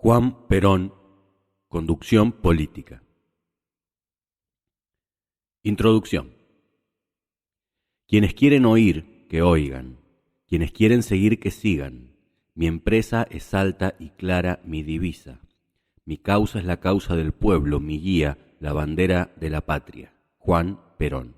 Juan Perón, Conducción Política. Introducción. Quienes quieren oír, que oigan. Quienes quieren seguir, que sigan. Mi empresa es alta y clara, mi divisa. Mi causa es la causa del pueblo, mi guía, la bandera de la patria. Juan Perón.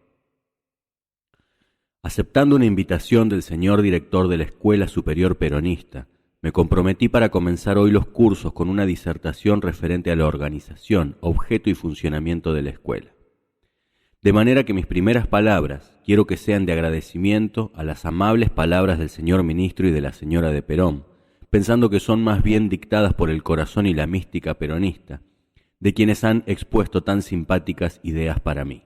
Aceptando una invitación del señor director de la Escuela Superior Peronista, me comprometí para comenzar hoy los cursos con una disertación referente a la organización, objeto y funcionamiento de la escuela. De manera que mis primeras palabras quiero que sean de agradecimiento a las amables palabras del señor ministro y de la señora de Perón, pensando que son más bien dictadas por el corazón y la mística peronista, de quienes han expuesto tan simpáticas ideas para mí.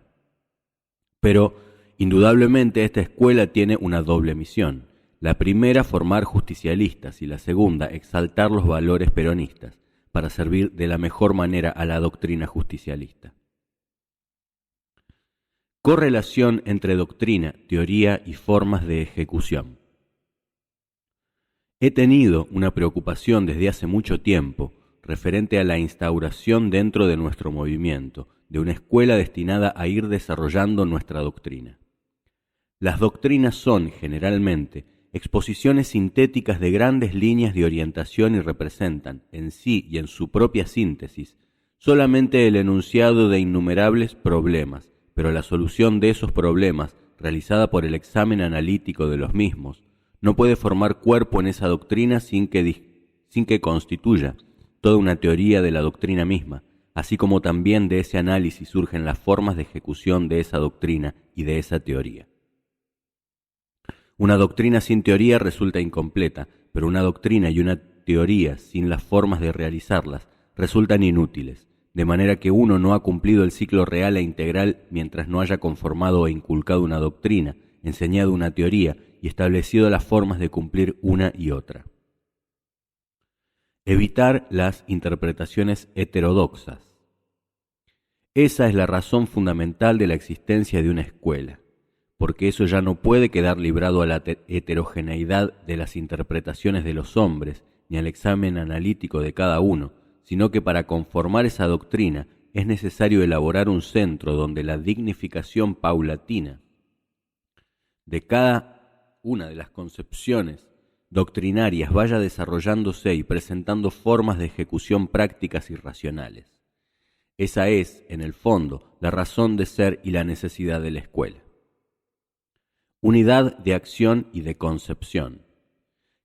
Pero, indudablemente, esta escuela tiene una doble misión. La primera, formar justicialistas, y la segunda, exaltar los valores peronistas, para servir de la mejor manera a la doctrina justicialista. Correlación entre doctrina, teoría y formas de ejecución. He tenido una preocupación desde hace mucho tiempo referente a la instauración dentro de nuestro movimiento de una escuela destinada a ir desarrollando nuestra doctrina. Las doctrinas son, generalmente, exposiciones sintéticas de grandes líneas de orientación y representan, en sí y en su propia síntesis, solamente el enunciado de innumerables problemas, pero la solución de esos problemas, realizada por el examen analítico de los mismos, no puede formar cuerpo en esa doctrina sin que constituya toda una teoría de la doctrina misma, así como también de ese análisis surgen las formas de ejecución de esa doctrina y de esa teoría. Una doctrina sin teoría resulta incompleta, pero una doctrina y una teoría sin las formas de realizarlas resultan inútiles, de manera que uno no ha cumplido el ciclo real e integral mientras no haya conformado e inculcado una doctrina, enseñado una teoría y establecido las formas de cumplir una y otra. Evitar las interpretaciones heterodoxas. Esa es la razón fundamental de la existencia de una escuela, porque eso ya no puede quedar librado a la heterogeneidad de las interpretaciones de los hombres, ni al examen analítico de cada uno, sino que para conformar esa doctrina es necesario elaborar un centro donde la dignificación paulatina de cada una de las concepciones doctrinarias vaya desarrollándose y presentando formas de ejecución prácticas y racionales. Esa es, en el fondo, la razón de ser y la necesidad de la escuela. Unidad de acción y de concepción.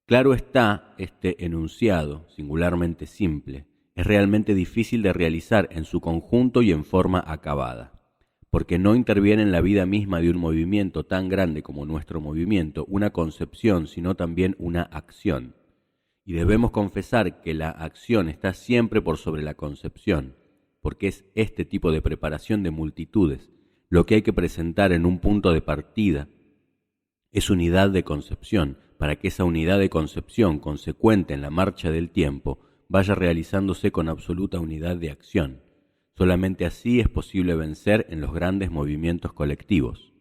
Claro está, este enunciado, singularmente simple, es realmente difícil de realizar en su conjunto y en forma acabada, porque no interviene en la vida misma de un movimiento tan grande como nuestro movimiento una concepción, sino también una acción. Y debemos confesar que la acción está siempre por sobre la concepción, porque es este tipo de preparación de multitudes lo que hay que presentar en un punto de partida. Es unidad de concepción, para que esa unidad de concepción, consecuente en la marcha del tiempo, vaya realizándose con absoluta unidad de acción. Solamente así es posible vencer en los grandes movimientos colectivos.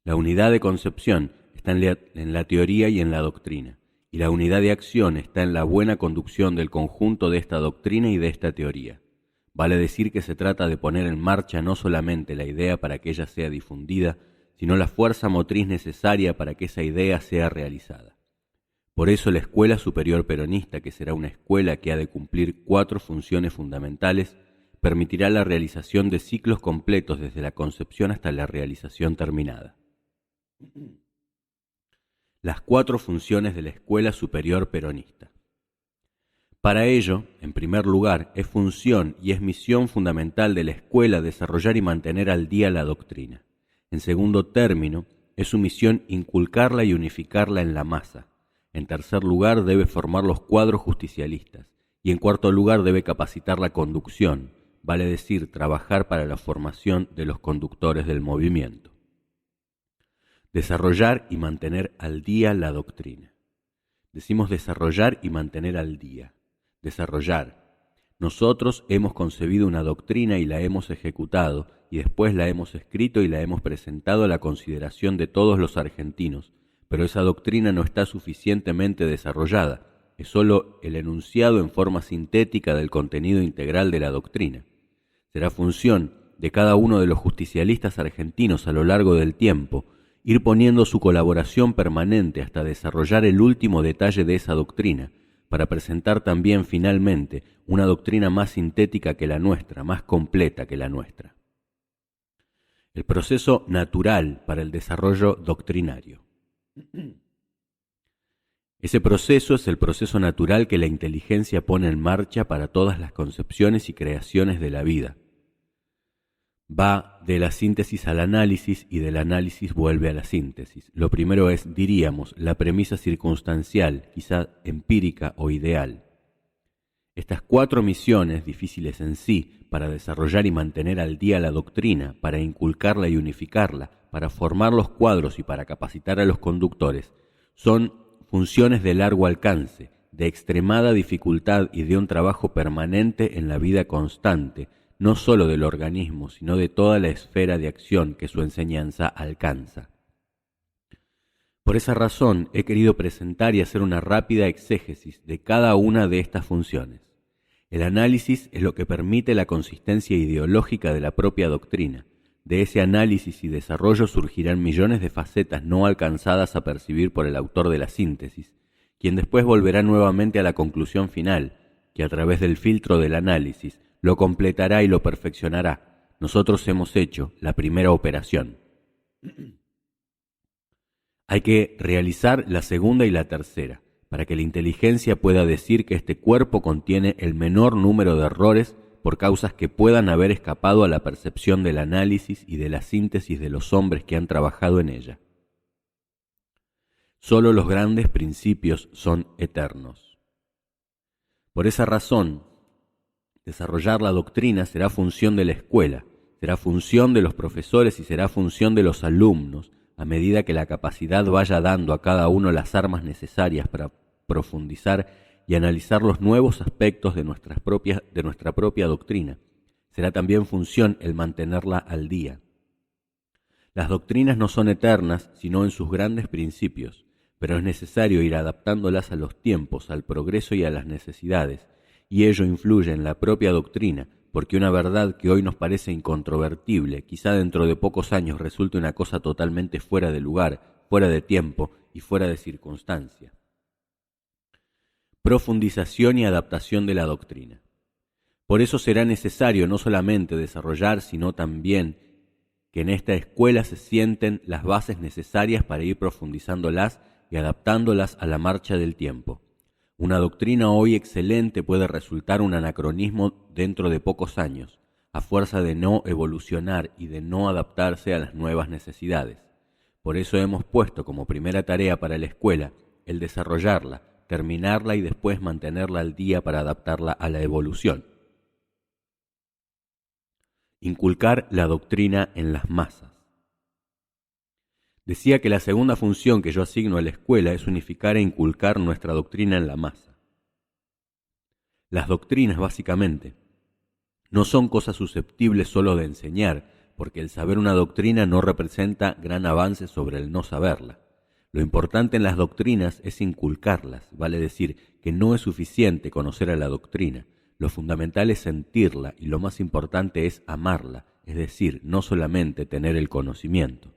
La unidad de concepción está en la teoría y en la doctrina, y la unidad de acción está en la buena conducción del conjunto de esta doctrina y de esta teoría. Vale decir que se trata de poner en marcha no solamente la idea para que ella sea difundida, sino la fuerza motriz necesaria para que esa idea sea realizada. Por eso la Escuela Superior Peronista, que será una escuela que ha de cumplir 4 funciones fundamentales, permitirá la realización de ciclos completos desde la concepción hasta la realización terminada. Las 4 funciones de la Escuela Superior Peronista. Para ello, en primer lugar, es función y es misión fundamental de la escuela desarrollar y mantener al día la doctrina. En segundo término, es su misión inculcarla y unificarla en la masa. En tercer lugar, debe formar los cuadros justicialistas. Y en cuarto lugar, debe capacitar la conducción, vale decir, trabajar para la formación de los conductores del movimiento. Desarrollar y mantener al día la doctrina. Decimos desarrollar y mantener al día. Desarrollar. Nosotros hemos concebido una doctrina y la hemos ejecutado, y después la hemos escrito y la hemos presentado a la consideración de todos los argentinos, pero esa doctrina no está suficientemente desarrollada, es sólo el enunciado en forma sintética del contenido integral de la doctrina. Será función de cada uno de los justicialistas argentinos a lo largo del tiempo ir poniendo su colaboración permanente hasta desarrollar el último detalle de esa doctrina, para presentar también finalmente una doctrina más sintética que la nuestra, más completa que la nuestra. El proceso natural para el desarrollo doctrinario. Ese proceso es el proceso natural que la inteligencia pone en marcha para todas las concepciones y creaciones de la vida. Va de la síntesis al análisis y del análisis vuelve a la síntesis. Lo primero es, diríamos, la premisa circunstancial, quizá empírica o ideal. Estas 4 misiones, difíciles en sí, para desarrollar y mantener al día la doctrina, para inculcarla y unificarla, para formar los cuadros y para capacitar a los conductores, son funciones de largo alcance, de extremada dificultad y de un trabajo permanente en la vida constante, no sólo del organismo, sino de toda la esfera de acción que su enseñanza alcanza. Por esa razón he querido presentar y hacer una rápida exégesis de cada una de estas funciones. El análisis es lo que permite la consistencia ideológica de la propia doctrina. De ese análisis y desarrollo surgirán millones de facetas no alcanzadas a percibir por el autor de la síntesis, quien después volverá nuevamente a la conclusión final, que a través del filtro del análisis lo completará y lo perfeccionará. Nosotros hemos hecho la primera operación. Hay que realizar la segunda y la tercera, para que la inteligencia pueda decir que este cuerpo contiene el menor número de errores por causas que puedan haber escapado a la percepción del análisis y de la síntesis de los hombres que han trabajado en ella. Solo los grandes principios son eternos. Por esa razón, desarrollar la doctrina será función de la escuela, será función de los profesores y será función de los alumnos, a medida que la capacidad vaya dando a cada uno las armas necesarias para profundizar y analizar los nuevos aspectos de nuestra propia doctrina. Será también función el mantenerla al día. Las doctrinas no son eternas, sino en sus grandes principios, pero es necesario ir adaptándolas a los tiempos, al progreso y a las necesidades, y ello influye en la propia doctrina, porque una verdad que hoy nos parece incontrovertible, quizá dentro de pocos años resulte una cosa totalmente fuera de lugar, fuera de tiempo y fuera de circunstancia. Profundización y adaptación de la doctrina. Por eso será necesario no solamente desarrollar, sino también que en esta escuela se sienten las bases necesarias para ir profundizándolas y adaptándolas a la marcha del tiempo. Una doctrina hoy excelente puede resultar un anacronismo dentro de pocos años, a fuerza de no evolucionar y de no adaptarse a las nuevas necesidades. Por eso hemos puesto como primera tarea para la escuela el desarrollarla, terminarla y después mantenerla al día para adaptarla a la evolución. Inculcar la doctrina en las masas. Decía que la segunda función que yo asigno a la escuela es unificar e inculcar nuestra doctrina en la masa. Las doctrinas, básicamente, no son cosas susceptibles solo de enseñar, porque el saber una doctrina no representa gran avance sobre el no saberla. Lo importante en las doctrinas es inculcarlas, vale decir que no es suficiente conocer a la doctrina. Lo fundamental es sentirla y lo más importante es amarla, es decir, no solamente tener el conocimiento.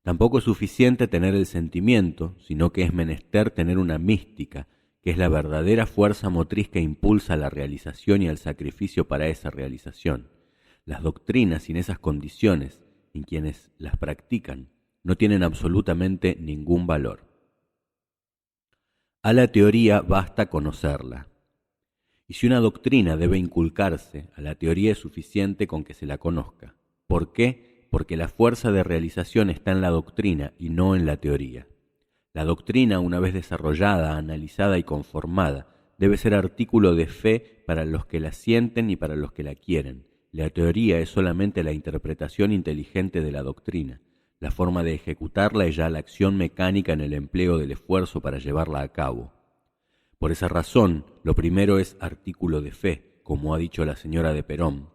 Tampoco es suficiente tener el sentimiento, sino que es menester tener una mística, que es la verdadera fuerza motriz que impulsa la realización y el sacrificio para esa realización. Las doctrinas sin esas condiciones, en quienes las practican, no tienen absolutamente ningún valor. A la teoría basta conocerla. Y si una doctrina debe inculcarse, a la teoría es suficiente con que se la conozca. ¿Por qué? Porque la fuerza de realización está en la doctrina y no en la teoría. La doctrina, una vez desarrollada, analizada y conformada, debe ser artículo de fe para los que la sienten y para los que la quieren. La teoría es solamente la interpretación inteligente de la doctrina. La forma de ejecutarla es ya la acción mecánica en el empleo del esfuerzo para llevarla a cabo. Por esa razón, lo primero es artículo de fe, como ha dicho la señora de Perón.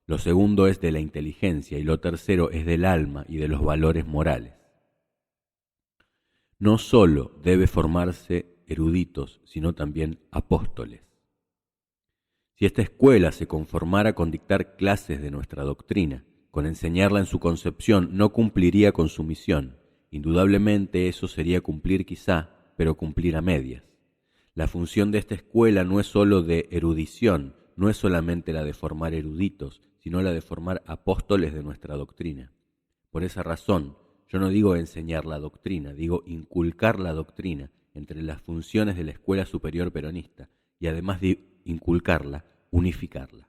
Lo segundo es de la inteligencia y lo tercero es del alma y de los valores morales. No solo debe formarse eruditos, sino también apóstoles. Si esta escuela se conformara con dictar clases de nuestra doctrina, con enseñarla en su concepción, no cumpliría con su misión. Indudablemente eso sería cumplir quizá, pero cumplir a medias. La función de esta escuela no es sólo de erudición, no es solamente la de formar eruditos, sino la de formar apóstoles de nuestra doctrina. Por esa razón, yo no digo enseñar la doctrina, digo inculcar la doctrina entre las funciones de la Escuela Superior Peronista y además de inculcarla, unificarla.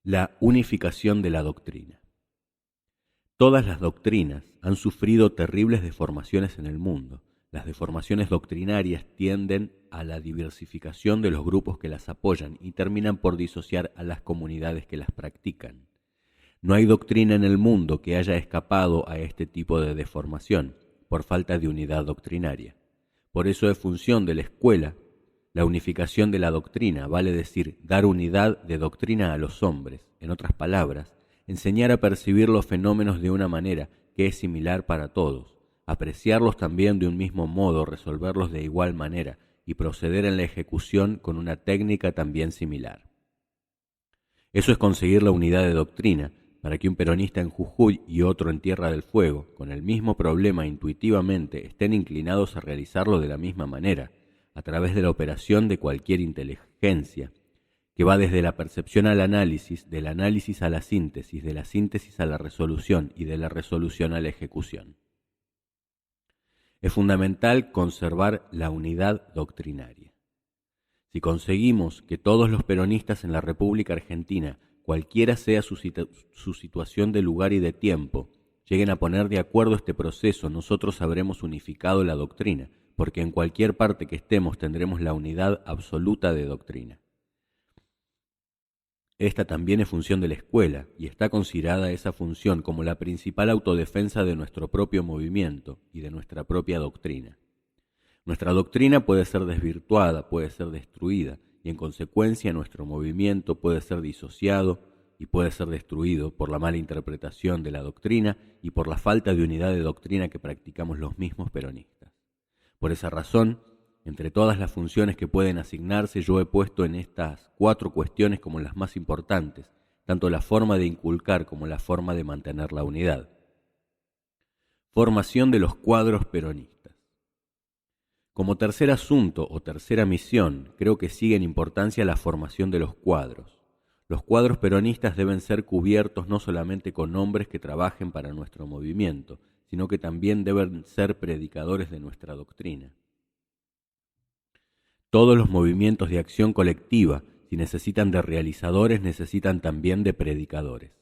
La unificación de la doctrina. Todas las doctrinas han sufrido terribles deformaciones en el mundo. Las deformaciones doctrinarias tienden a la diversificación de los grupos que las apoyan y terminan por disociar a las comunidades que las practican. No hay doctrina en el mundo que haya escapado a este tipo de deformación, por falta de unidad doctrinaria. Por eso es función de la escuela la unificación de la doctrina, vale decir, dar unidad de doctrina a los hombres. En otras palabras, enseñar a percibir los fenómenos de una manera que es similar para todos, apreciarlos también de un mismo modo, resolverlos de igual manera y proceder en la ejecución con una técnica también similar. Eso es conseguir la unidad de doctrina, para que un peronista en Jujuy y otro en Tierra del Fuego, con el mismo problema intuitivamente, estén inclinados a realizarlo de la misma manera, a través de la operación de cualquier inteligencia, que va desde la percepción al análisis, del análisis a la síntesis, de la síntesis a la resolución y de la resolución a la ejecución. Es fundamental conservar la unidad doctrinaria. Si conseguimos que todos los peronistas en la República Argentina, cualquiera sea su situación de lugar y de tiempo, lleguen a poner de acuerdo este proceso, nosotros habremos unificado la doctrina, porque en cualquier parte que estemos tendremos la unidad absoluta de doctrina. Esta también es función de la escuela, y está considerada esa función como la principal autodefensa de nuestro propio movimiento y de nuestra propia doctrina. Nuestra doctrina puede ser desvirtuada, puede ser destruida, y en consecuencia nuestro movimiento puede ser disociado y puede ser destruido por la mala interpretación de la doctrina y por la falta de unidad de doctrina que practicamos los mismos peronistas. Por esa razón, entre todas las funciones que pueden asignarse, yo he puesto en estas 4 cuestiones como las más importantes, tanto la forma de inculcar como la forma de mantener la unidad. Formación de los cuadros peronistas. Como tercer asunto o tercera misión, creo que sigue en importancia la formación de los cuadros. Los cuadros peronistas deben ser cubiertos no solamente con hombres que trabajen para nuestro movimiento, sino que también deben ser predicadores de nuestra doctrina. Todos los movimientos de acción colectiva, si necesitan de realizadores, necesitan también de predicadores.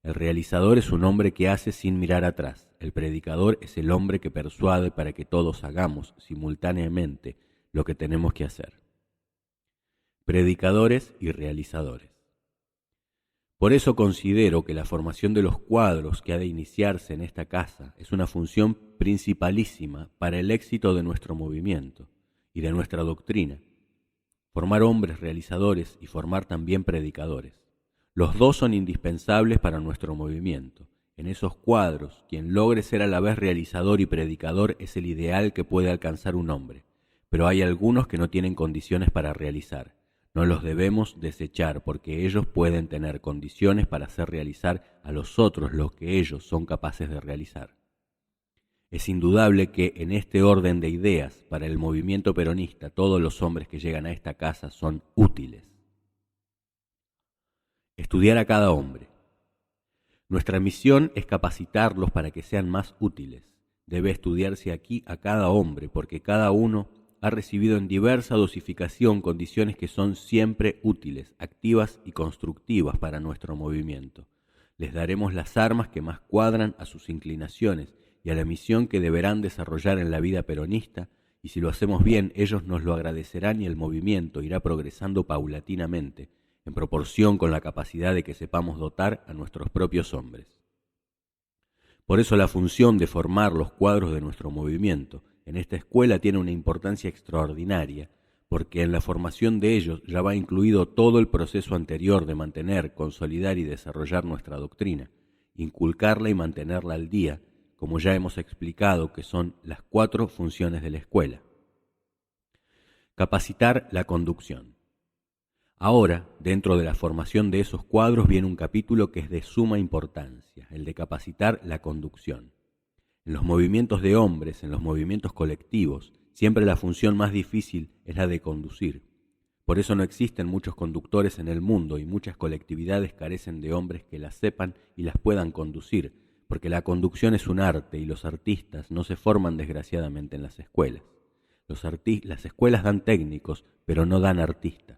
El realizador es un hombre que hace sin mirar atrás. El predicador es el hombre que persuade para que todos hagamos simultáneamente lo que tenemos que hacer. Predicadores y realizadores. Por eso considero que la formación de los cuadros que ha de iniciarse en esta casa es una función principalísima para el éxito de nuestro movimiento y de nuestra doctrina. Formar hombres realizadores y formar también predicadores. Los dos son indispensables para nuestro movimiento. En esos cuadros, quien logre ser a la vez realizador y predicador es el ideal que puede alcanzar un hombre, pero hay algunos que no tienen condiciones para realizar. No los debemos desechar porque ellos pueden tener condiciones para hacer realizar a los otros lo que ellos son capaces de realizar. Es indudable que en este orden de ideas para el movimiento peronista todos los hombres que llegan a esta casa son útiles. Estudiar a cada hombre. Nuestra misión es capacitarlos para que sean más útiles. Debe estudiarse aquí a cada hombre porque cada uno ha recibido en diversa dosificación condiciones que son siempre útiles, activas y constructivas para nuestro movimiento. Les daremos las armas que más cuadran a sus inclinaciones y a la misión que deberán desarrollar en la vida peronista, y si lo hacemos bien, ellos nos lo agradecerán y el movimiento irá progresando paulatinamente, en proporción con la capacidad de que sepamos dotar a nuestros propios hombres. Por eso la función de formar los cuadros de nuestro movimiento en esta escuela tiene una importancia extraordinaria, porque en la formación de ellos ya va incluido todo el proceso anterior de mantener, consolidar y desarrollar nuestra doctrina, inculcarla y mantenerla al día, como ya hemos explicado que son las 4 funciones de la escuela. Capacitar la conducción. Ahora, dentro de la formación de esos cuadros viene un capítulo que es de suma importancia, el de capacitar la conducción. En los movimientos de hombres, en los movimientos colectivos, siempre la función más difícil es la de conducir. Por eso no existen muchos conductores en el mundo y muchas colectividades carecen de hombres que las sepan y las puedan conducir, porque la conducción es un arte y los artistas no se forman desgraciadamente en las escuelas. Las escuelas dan técnicos, pero no dan artistas.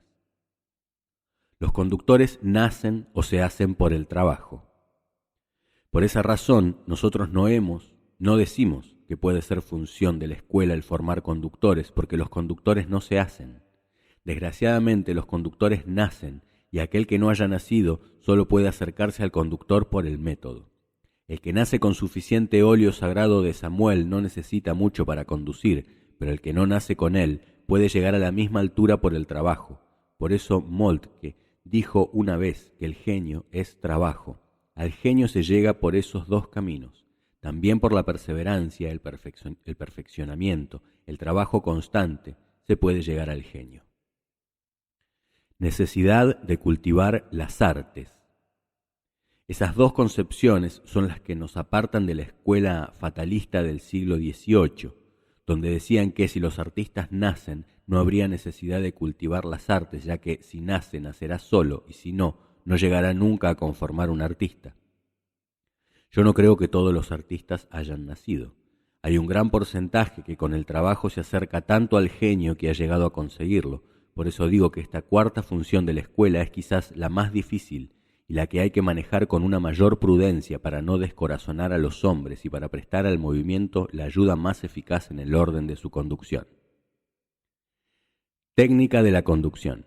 Los conductores nacen o se hacen por el trabajo. Por esa razón, nosotros no decimos que puede ser función de la escuela el formar conductores, porque los conductores no se hacen. Desgraciadamente, los conductores nacen, y aquel que no haya nacido solo puede acercarse al conductor por el método. El que nace con suficiente óleo sagrado de Samuel no necesita mucho para conducir, pero el que no nace con él puede llegar a la misma altura por el trabajo. Por eso Moltke dijo una vez que el genio es trabajo. Al genio se llega por esos dos caminos, también por la perseverancia, el perfeccionamiento, el trabajo constante, se puede llegar al genio. Necesidad de cultivar las artes. Esas dos concepciones son las que nos apartan de la escuela fatalista del siglo XVIII, donde decían que si los artistas nacen, no habría necesidad de cultivar las artes, ya que si nace, nacerá solo, y si no, no llegará nunca a conformar un artista. Yo no creo que todos los artistas hayan nacido. Hay un gran porcentaje que con el trabajo se acerca tanto al genio que ha llegado a conseguirlo. Por eso digo que esta cuarta función de la escuela es quizás la más difícil y la que hay que manejar con una mayor prudencia para no descorazonar a los hombres y para prestar al movimiento la ayuda más eficaz en el orden de su conducción. Técnica de la conducción.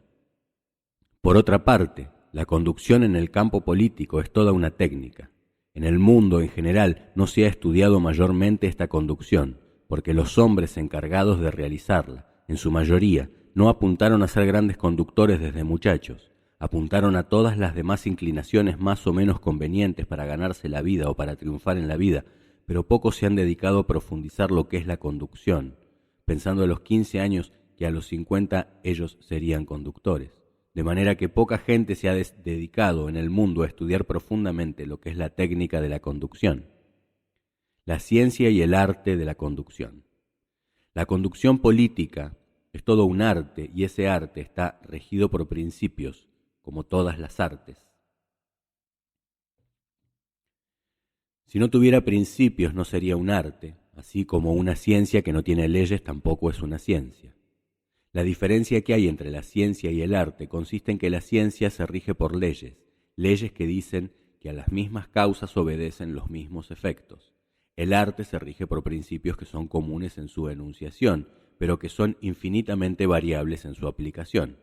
Por otra parte, la conducción en el campo político es toda una técnica. En el mundo en general no se ha estudiado mayormente esta conducción, porque los hombres encargados de realizarla, en su mayoría, no apuntaron a ser grandes conductores desde muchachos. Apuntaron a todas las demás inclinaciones más o menos convenientes para ganarse la vida o para triunfar en la vida, pero pocos se han dedicado a profundizar lo que es la conducción, pensando a los 15 años que a los 50 ellos serían conductores. De manera que poca gente se ha dedicado en el mundo a estudiar profundamente lo que es la técnica de la conducción, la ciencia y el arte de la conducción. La conducción política es todo un arte y ese arte está regido por principios, como todas las artes. Si no tuviera principios no sería un arte, así como una ciencia que no tiene leyes tampoco es una ciencia. La diferencia que hay entre la ciencia y el arte consiste en que la ciencia se rige por leyes, leyes que dicen que a las mismas causas obedecen los mismos efectos. El arte se rige por principios que son comunes en su enunciación, pero que son infinitamente variables en su aplicación.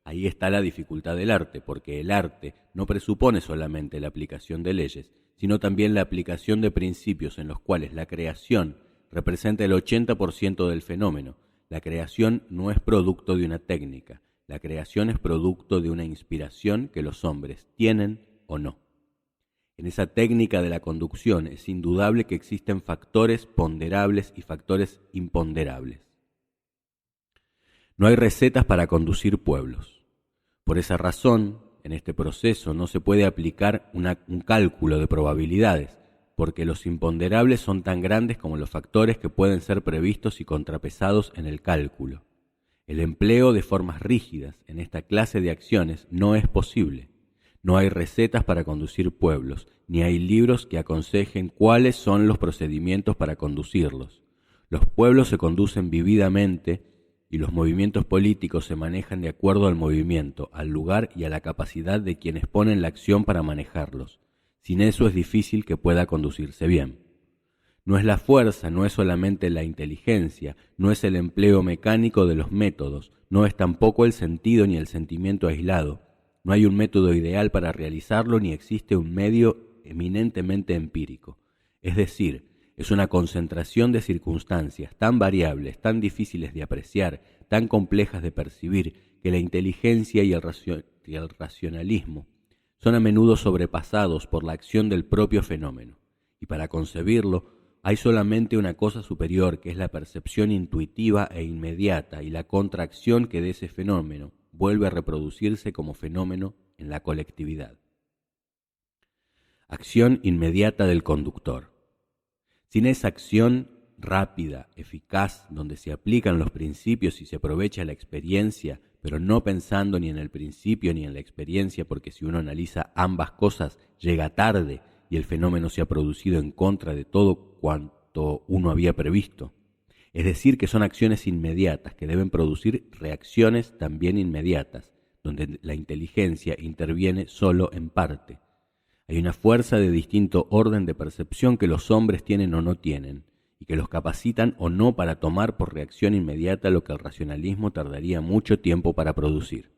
Ahí está la dificultad del arte, porque el arte no presupone solamente la aplicación de leyes, sino también la aplicación de principios en los cuales la creación representa el 80% del fenómeno. La creación no es producto de una técnica, la creación es producto de una inspiración que los hombres tienen o no. En esa técnica de la conducción es indudable que existen factores ponderables y factores imponderables. No hay recetas para conducir pueblos. Por esa razón, en este proceso no se puede aplicar un cálculo de probabilidades, porque los imponderables son tan grandes como los factores que pueden ser previstos y contrapesados en el cálculo. El empleo de formas rígidas en esta clase de acciones no es posible. No hay recetas para conducir pueblos, ni hay libros que aconsejen cuáles son los procedimientos para conducirlos. Los pueblos se conducen vividamente y los movimientos políticos se manejan de acuerdo al movimiento, al lugar y a la capacidad de quienes ponen la acción para manejarlos. Sin eso es difícil que pueda conducirse bien. No es la fuerza, no es solamente la inteligencia, no es el empleo mecánico de los métodos, no es tampoco el sentido ni el sentimiento aislado. No hay un método ideal para realizarlo ni existe un medio eminentemente empírico. Es decir, es una concentración de circunstancias tan variables, tan difíciles de apreciar, tan complejas de percibir, que la inteligencia y el racionalismo son a menudo sobrepasados por la acción del propio fenómeno. Y para concebirlo, Hay solamente una cosa superior, que es la percepción intuitiva e inmediata y la contracción que de ese fenómeno vuelve a reproducirse como fenómeno en la colectividad. Acción inmediata del conductor. Sin esa acción rápida, eficaz, donde se aplican los principios y se aprovecha la experiencia, pero no pensando ni en el principio ni en la experiencia, porque si uno analiza ambas cosas, llega tarde y el fenómeno se ha producido en contra de todo cuanto uno había previsto. Es decir, que son acciones inmediatas, que deben producir reacciones también inmediatas, donde la inteligencia interviene solo en parte. Hay una fuerza de distinto orden de percepción que los hombres tienen o no tienen, y que los capacitan o no para tomar por reacción inmediata lo que el racionalismo tardaría mucho tiempo para producir.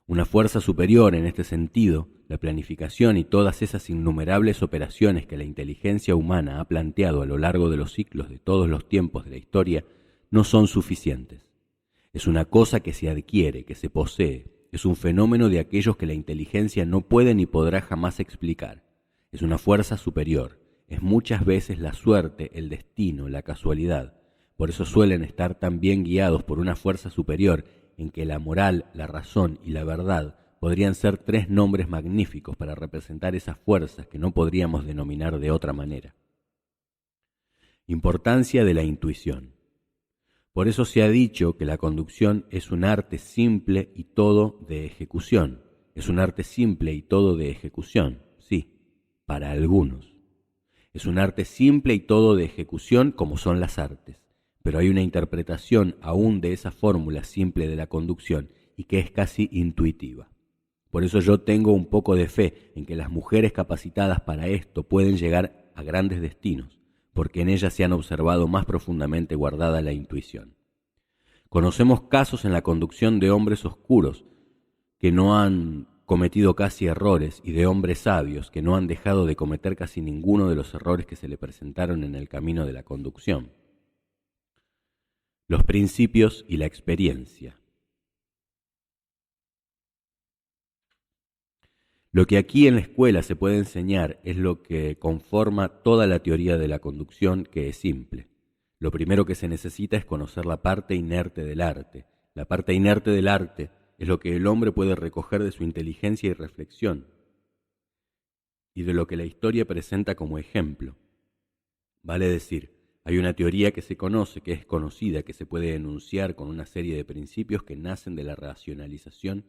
Una fuerza superior en este sentido, la planificación y todas esas innumerables operaciones que la inteligencia humana ha planteado a lo largo de los ciclos de todos los tiempos de la historia, no son suficientes. Es una cosa que se adquiere, que se posee, es un fenómeno de aquellos que la inteligencia no puede ni podrá jamás explicar. Es una fuerza superior, es muchas veces la suerte, el destino, la casualidad. Por eso suelen estar tan bien guiados por una fuerza superior en que la moral, la razón y la verdad podrían ser tres nombres magníficos para representar esas fuerzas que no podríamos denominar de otra manera. Importancia de la intuición. Por eso se ha dicho que la conducción es un arte simple y todo de ejecución. Es un arte simple y todo de ejecución, sí, para algunos. Es un arte simple y todo de ejecución como son las artes, pero hay una interpretación aún de esa fórmula simple de la conducción y que es casi intuitiva. Por eso yo tengo un poco de fe en que las mujeres capacitadas para esto pueden llegar a grandes destinos, porque en ellas se han observado más profundamente guardada la intuición. Conocemos casos en la conducción de hombres oscuros que no han cometido casi errores y de hombres sabios que no han dejado de cometer casi ninguno de los errores que se le presentaron en el camino de la conducción. Los principios y la experiencia. Lo que aquí en la escuela se puede enseñar es lo que conforma toda la teoría de la conducción, que es simple. Lo primero que se necesita es conocer la parte inerte del arte. La parte inerte del arte es lo que el hombre puede recoger de su inteligencia y reflexión, y de lo que la historia presenta como ejemplo. Vale decir, hay una teoría que se conoce, que es conocida, que se puede enunciar con una serie de principios que nacen de la racionalización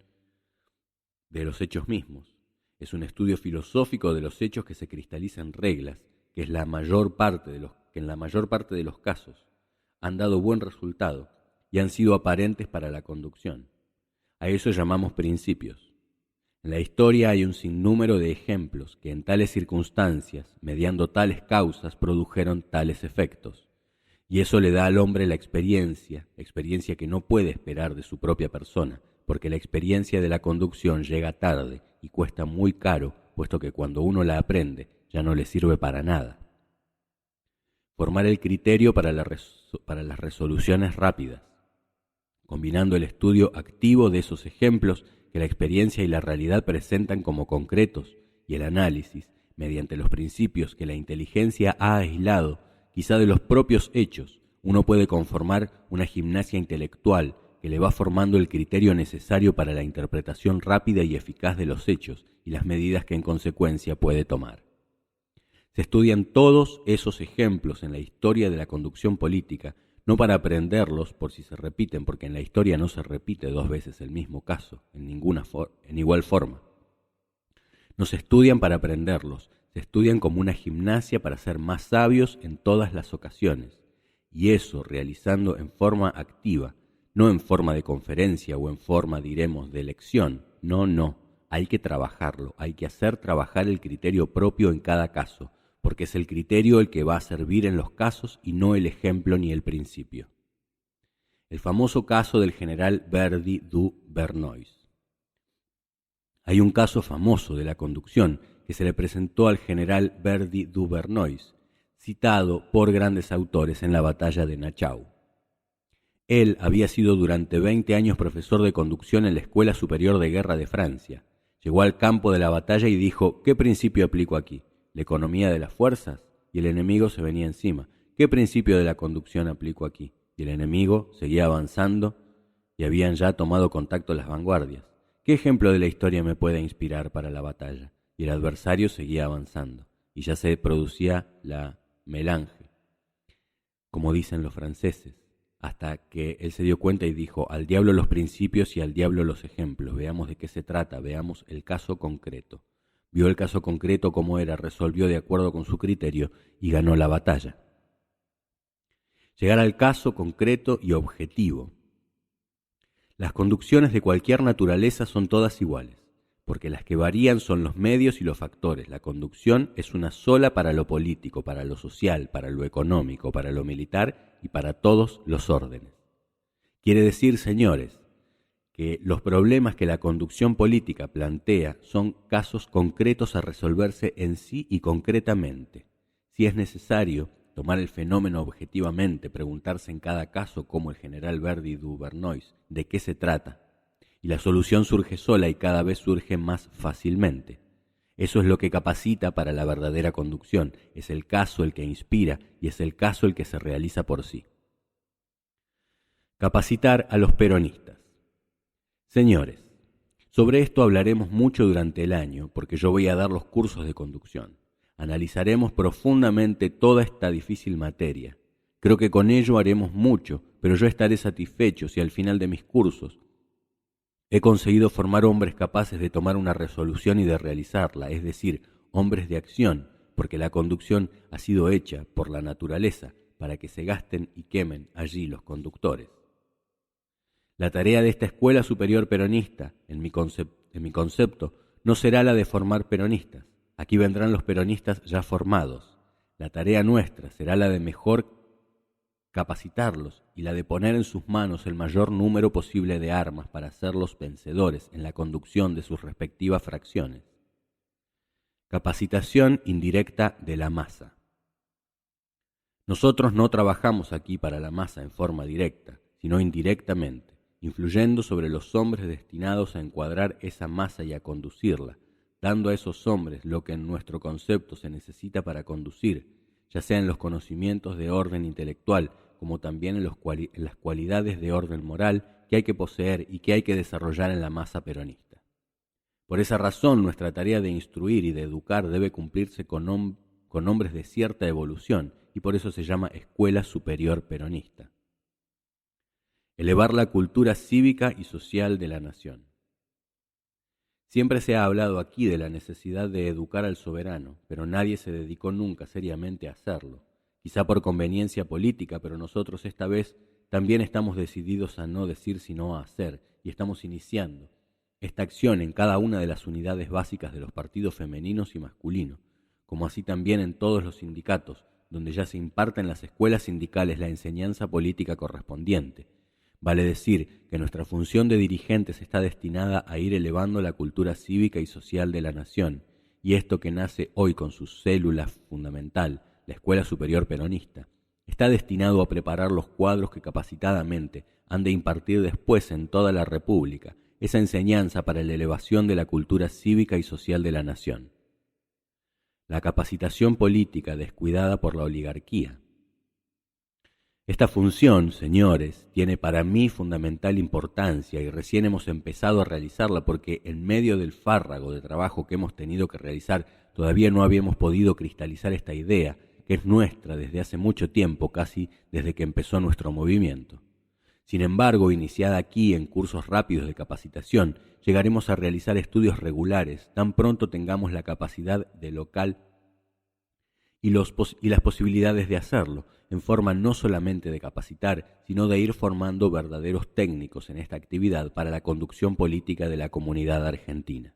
de los hechos mismos. Es un estudio filosófico de los hechos que se cristaliza en reglas, que en la mayor parte de los casos han dado buen resultado y han sido aparentes para la conducción. A eso llamamos principios. En la historia hay un sinnúmero de ejemplos que en tales circunstancias, mediando tales causas, produjeron tales efectos. Y eso le da al hombre la experiencia que no puede esperar de su propia persona, porque la experiencia de la conducción llega tarde y cuesta muy caro, puesto que cuando uno la aprende ya no le sirve para nada. Formar el criterio para las resoluciones rápidas, combinando el estudio activo de esos ejemplos que la experiencia y la realidad presentan como concretos y el análisis, mediante los principios que la inteligencia ha aislado, quizá de los propios hechos, uno puede conformar una gimnasia intelectual que le va formando el criterio necesario para la interpretación rápida y eficaz de los hechos y las medidas que en consecuencia puede tomar. Se estudian todos esos ejemplos en la historia de la conducción política, no para aprenderlos por si se repiten, porque en la historia no se repite dos veces el mismo caso, en igual forma. No se estudian para aprenderlos, se estudian como una gimnasia para ser más sabios en todas las ocasiones, y eso realizando en forma activa, no en forma de conferencia o en forma, diremos, de lección. No, hay que trabajarlo, hay que hacer trabajar el criterio propio en cada caso, porque es el criterio el que va a servir en los casos y no el ejemplo ni el principio. El famoso caso del general Verdi du Vernois. Hay un caso famoso de la conducción que se le presentó al general Verdi du Vernois, citado por grandes autores en la batalla de Nachau. Él había sido durante 20 años profesor de conducción en la Escuela Superior de Guerra de Francia. Llegó al campo de la batalla y dijo: ¿qué principio aplico aquí? ¿La economía de las fuerzas? y el enemigo se venía encima. ¿Qué principio de la conducción aplico aquí? Y el enemigo seguía avanzando y habían ya tomado contacto las vanguardias. ¿Qué ejemplo de la historia me puede inspirar para la batalla? Y el adversario seguía avanzando y ya se producía la melange, como dicen los franceses, hasta que él se dio cuenta y dijo: al diablo los principios y al diablo los ejemplos, veamos de qué se trata, veamos el caso concreto. Vio el caso concreto como era, resolvió de acuerdo con su criterio y ganó la batalla. Llegar al caso concreto y objetivo. Las conducciones de cualquier naturaleza son todas iguales, porque las que varían son los medios y los factores. La conducción es una sola para lo político, para lo social, para lo económico, para lo militar y para todos los órdenes. Quiere decir, señores, que los problemas que la conducción política plantea son casos concretos a resolverse en sí y concretamente. Si es necesario tomar el fenómeno objetivamente, preguntarse en cada caso, como el general Verdi Duvernois, de qué se trata, y la solución surge sola y cada vez surge más fácilmente. Eso es lo que capacita para la verdadera conducción. Es el caso el que inspira y es el caso el que se realiza por sí. Capacitar a los peronistas. Señores, sobre esto hablaremos mucho durante el año porque yo voy a dar los cursos de conducción. Analizaremos profundamente toda esta difícil materia. Creo que con ello haremos mucho, pero yo estaré satisfecho si al final de mis cursos he conseguido formar hombres capaces de tomar una resolución y de realizarla, es decir, hombres de acción, porque la conducción ha sido hecha por la naturaleza para que se gasten y quemen allí los conductores. La tarea de esta escuela superior peronista, en mi concepto, no será la de formar peronistas. Aquí vendrán los peronistas ya formados. La tarea nuestra será la de mejor capacitarlos y la de poner en sus manos el mayor número posible de armas para hacerlos vencedores en la conducción de sus respectivas fracciones. Capacitación indirecta de la masa. Nosotros no trabajamos aquí para la masa en forma directa, sino indirectamente, influyendo sobre los hombres destinados a encuadrar esa masa y a conducirla, dando a esos hombres lo que en nuestro concepto se necesita para conducir, ya sea en los conocimientos de orden intelectual, como también en las cualidades de orden moral que hay que poseer y que hay que desarrollar en la masa peronista. Por esa razón, nuestra tarea de instruir y de educar debe cumplirse con hombres de cierta evolución, y por eso se llama Escuela Superior Peronista. Elevar la cultura cívica y social de la nación. Siempre se ha hablado aquí de la necesidad de educar al soberano, pero nadie se dedicó nunca seriamente a hacerlo. Quizá por conveniencia política, pero nosotros esta vez también estamos decididos a no decir sino a hacer, y estamos iniciando esta acción en cada una de las unidades básicas de los partidos femeninos y masculinos, como así también en todos los sindicatos, donde ya se imparte en las escuelas sindicales la enseñanza política correspondiente. Vale decir que nuestra función de dirigentes está destinada a ir elevando la cultura cívica y social de la nación, y esto que nace hoy con su célula fundamental, la Escuela Superior Peronista, está destinado a preparar los cuadros que capacitadamente han de impartir después en toda la República esa enseñanza para la elevación de la cultura cívica y social de la nación. La capacitación política descuidada por la oligarquía. Esta función, señores, tiene para mí fundamental importancia y recién hemos empezado a realizarla porque en medio del fárrago de trabajo que hemos tenido que realizar todavía no habíamos podido cristalizar esta idea que es nuestra desde hace mucho tiempo, casi desde que empezó nuestro movimiento. Sin embargo, iniciada aquí en cursos rápidos de capacitación, llegaremos a realizar estudios regulares tan pronto tengamos la capacidad de local y las posibilidades de hacerlo, en forma no solamente de capacitar, sino de ir formando verdaderos técnicos en esta actividad para la conducción política de la comunidad argentina.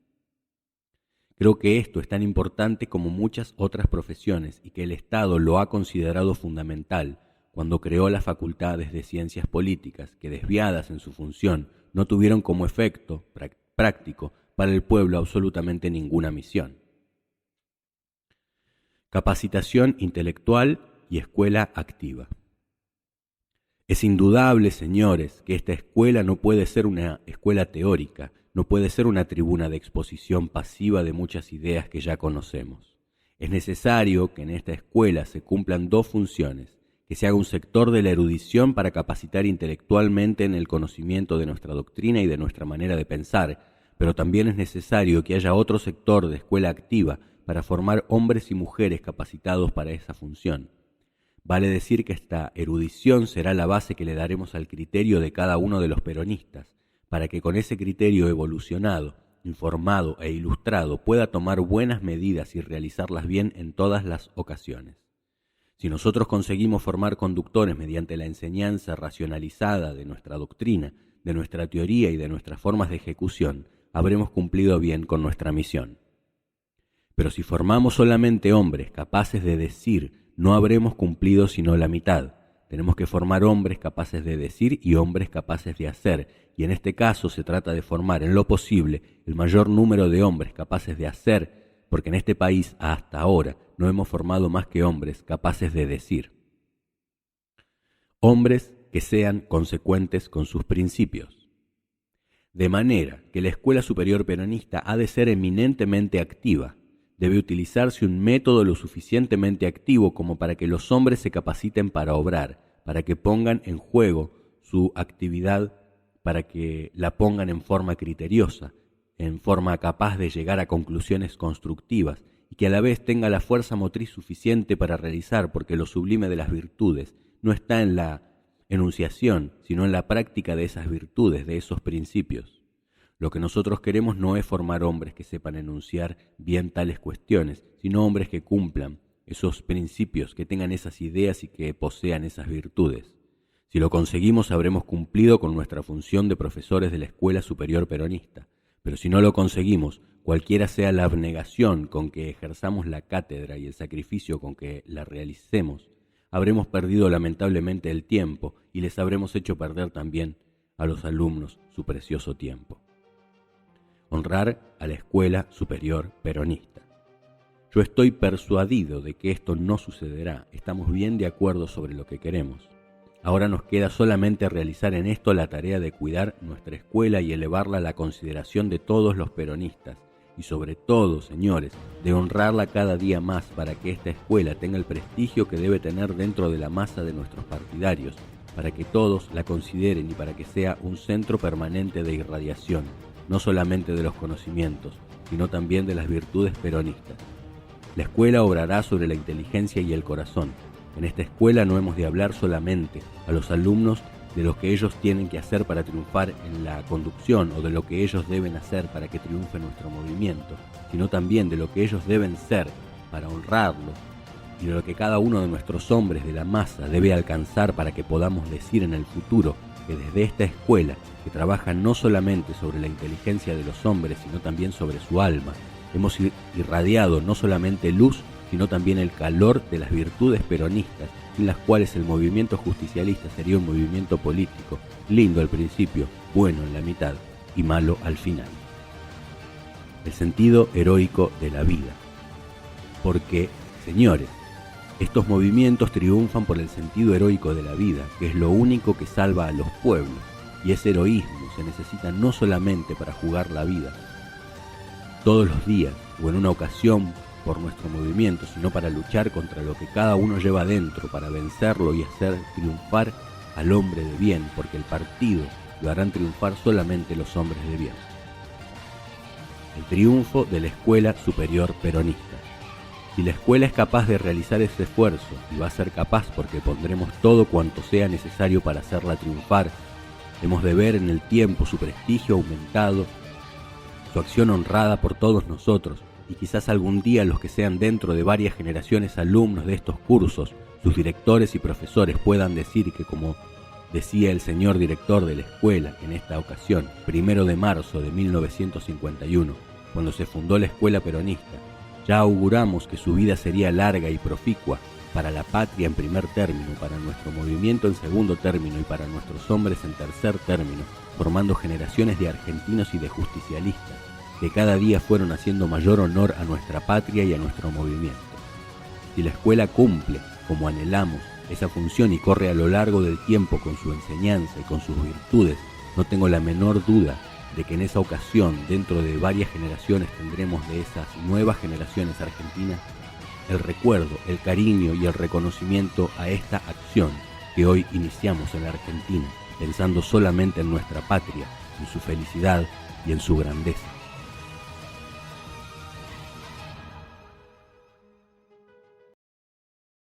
Creo que esto es tan importante como muchas otras profesiones y que el Estado lo ha considerado fundamental cuando creó las facultades de ciencias políticas que, desviadas en su función, no tuvieron como efecto práctico para el pueblo absolutamente ninguna misión. Capacitación intelectual y escuela activa. Es indudable, señores, que esta escuela no puede ser una escuela teórica, no puede ser una tribuna de exposición pasiva de muchas ideas que ya conocemos. Es necesario que en esta escuela se cumplan dos funciones: que se haga un sector de la erudición para capacitar intelectualmente en el conocimiento de nuestra doctrina y de nuestra manera de pensar, pero también es necesario que haya otro sector de escuela activa para formar hombres y mujeres capacitados para esa función. Vale decir que esta erudición será la base que le daremos al criterio de cada uno de los peronistas, para que con ese criterio evolucionado, informado e ilustrado pueda tomar buenas medidas y realizarlas bien en todas las ocasiones. Si nosotros conseguimos formar conductores mediante la enseñanza racionalizada de nuestra doctrina, de nuestra teoría y de nuestras formas de ejecución, habremos cumplido bien con nuestra misión. Pero si formamos solamente hombres capaces de decir, no habremos cumplido sino la mitad. Tenemos que formar hombres capaces de decir y hombres capaces de hacer, y en este caso se trata de formar en lo posible el mayor número de hombres capaces de hacer, porque en este país hasta ahora no hemos formado más que hombres capaces de decir. Hombres que sean consecuentes con sus principios. De manera que la Escuela Superior Peronista ha de ser eminentemente activa. Debe utilizarse un método lo suficientemente activo como para que los hombres se capaciten para obrar, para que pongan en juego su actividad, para que la pongan en forma criteriosa, en forma capaz de llegar a conclusiones constructivas, y que a la vez tenga la fuerza motriz suficiente para realizar, porque lo sublime de las virtudes no está en la enunciación, sino en la práctica de esas virtudes, de esos principios. Lo que nosotros queremos no es formar hombres que sepan enunciar bien tales cuestiones, sino hombres que cumplan esos principios, que tengan esas ideas y que posean esas virtudes. Si lo conseguimos, habremos cumplido con nuestra función de profesores de la Escuela Superior Peronista. Pero si no lo conseguimos, cualquiera sea la abnegación con que ejerzamos la cátedra y el sacrificio con que la realicemos, habremos perdido lamentablemente el tiempo y les habremos hecho perder también a los alumnos su precioso tiempo. Honrar a la Escuela Superior Peronista. Yo estoy persuadido de que esto no sucederá. Estamos bien de acuerdo sobre lo que queremos. Ahora nos queda solamente realizar en esto la tarea de cuidar nuestra escuela y elevarla a la consideración de todos los peronistas. Y sobre todo, señores, de honrarla cada día más para que esta escuela tenga el prestigio que debe tener dentro de la masa de nuestros partidarios, para que todos la consideren y para que sea un centro permanente de irradiación, no solamente de los conocimientos, sino también de las virtudes peronistas. La escuela obrará sobre la inteligencia y el corazón. En esta escuela no hemos de hablar solamente a los alumnos de lo que ellos tienen que hacer para triunfar en la conducción o de lo que ellos deben hacer para que triunfe nuestro movimiento, sino también de lo que ellos deben ser para honrarlo y de lo que cada uno de nuestros hombres de la masa debe alcanzar para que podamos decir en el futuro que desde esta escuela, que trabaja no solamente sobre la inteligencia de los hombres, sino también sobre su alma, hemos irradiado no solamente luz, sino también el calor de las virtudes peronistas, sin las cuales el movimiento justicialista sería un movimiento político, lindo al principio, bueno en la mitad y malo al final. El sentido heroico de la vida. Porque, señores, estos movimientos triunfan por el sentido heroico de la vida, que es lo único que salva a los pueblos, y ese heroísmo se necesita no solamente para jugar la vida todos los días o en una ocasión por nuestro movimiento, sino para luchar contra lo que cada uno lleva dentro, para vencerlo y hacer triunfar al hombre de bien, porque el partido lo harán triunfar solamente los hombres de bien. El triunfo de la Escuela Superior Peronista. Si la escuela es capaz de realizar ese esfuerzo, y va a ser capaz porque pondremos todo cuanto sea necesario para hacerla triunfar, hemos de ver en el tiempo su prestigio aumentado, su acción honrada por todos nosotros, y quizás algún día los que sean dentro de varias generaciones alumnos de estos cursos, sus directores y profesores puedan decir que, como decía el señor director de la escuela en esta ocasión, 1 de marzo de 1951, cuando se fundó la Escuela Peronista, ya auguramos que su vida sería larga y proficua para la patria en primer término, para nuestro movimiento en segundo término y para nuestros hombres en tercer término, formando generaciones de argentinos y de justicialistas, que cada día fueron haciendo mayor honor a nuestra patria y a nuestro movimiento. Si la escuela cumple, como anhelamos, esa función y corre a lo largo del tiempo con su enseñanza y con sus virtudes, no tengo la menor duda de que en esa ocasión, dentro de varias generaciones, tendremos de esas nuevas generaciones argentinas el recuerdo, el cariño y el reconocimiento a esta acción que hoy iniciamos en la Argentina, pensando solamente en nuestra patria, en su felicidad y en su grandeza.